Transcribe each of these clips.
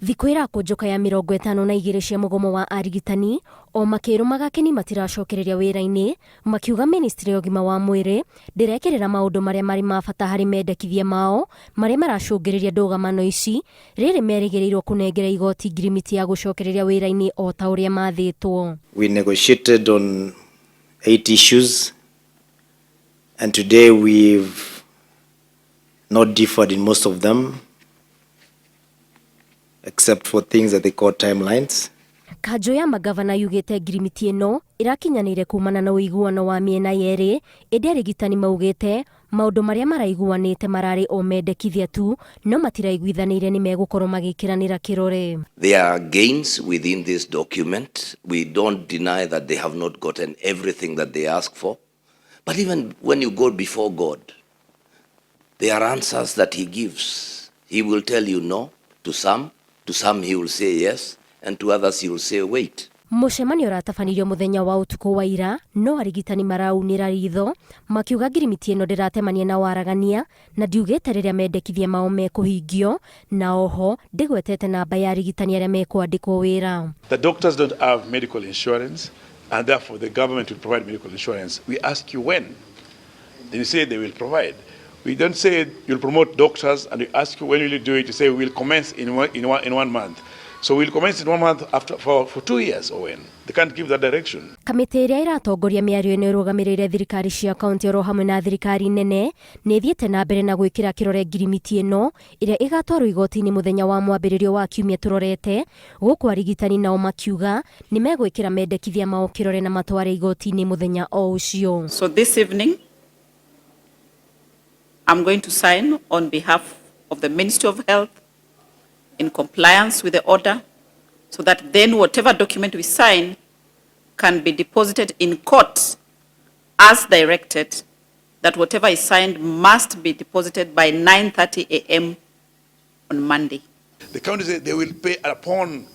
Thikũ irakunjuka ya 52 cia mũgomo wa arigitani o makĩrũmaga kĩni matiracokereria wĩra-inĩ, makiuga ministry ya ũgima wa mwĩrĩ ndĩrekĩrĩra maũndũ marĩa marĩ ma bata harĩ mendekithia mao marĩa maracũngĩrĩria ndũgamano ici rĩrĩ merĩgĩrĩirwo kũnengera igoti ngirimiti ya gũcokereria wĩra-inĩ o ta ũrĩa mathĩtwo. We negotiated on 8 issues and today we've not differed in most of them, except for things that they call timelines. Kanjũ ya magavana yugĩte ngirimiti ĩno irakinyanĩire kumana na ũiguano wa mĩena yerĩ, ĩndĩ arigitani maugĩte maũndũ marĩa maraiguanĩte mararĩ o mendekithia tu, no matiraiguithanĩire nĩ megũkorwo magĩkĩranĩra kĩrore. There are gains within this document. We don't deny that they have not gotten everything that they ask for. But even when you go before God, there are answers that he gives. He will tell you no to some he will say yes, and to others he will say wait. Mũcemanio ũratabanirio mũthenya wa ũtukũ wa ira, no arigitani maraunĩra ritho makiuga ngirimiti ĩno ndĩratemania na waragania na ndiugĩte rĩrĩa mendekithia mao mekũhingio, na oho ndĩgwetete namba ya arigitani arĩa mekwandĩkwo wĩra. The doctors don't have medical insurance and therefore the government will provide medical insurance. We ask you when. Then you say they will provide. We don't say you'll promote doctors and we ask you when will you do it. You say we'll commence in one month. So we'll commence in 1 month after for 2 years or when. They can't give that direction. Kamĩtĩ ĩrĩa ĩratongoria mĩario-inĩ ĩrũgamĩrĩire thirikari cia kaunti oro hamwe na thirikari nene nĩ ĩthiĩte na mbere na gwĩkĩra kĩrore ngirimiti ĩno ĩrĩa ĩgatwarwo igoti-inĩ mũthenya wa mwambĩrĩrio wa kiumia tũrorete, gũkũ arigitani nao makiuga nĩ megwĩkĩra mendekithia mao kĩrore na matware igoti-inĩ mũthenya o ũcio. So this evening I'm going to sign on behalf of the Ministry of Health in compliance with the order, so that then whatever document we sign can be deposited in court as directed, that whatever is signed must be deposited by 9:30 a.m. on Monday. The county said they will pay upon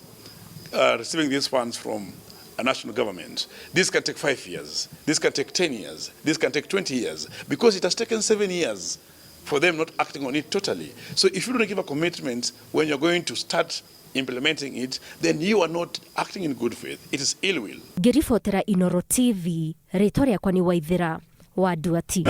receiving these funds from a national government. This can take 5 years, this can take 10 years, this can take 20 years, because it has taken 7 years for them not acting on it totally. So if you don't give a commitment when you're going to start implementing it, then you are not acting in good faith. It is ill will. Ngĩribotera Inooro TV, rĩtwa rĩakwa nĩ Waithĩra wa Nduati.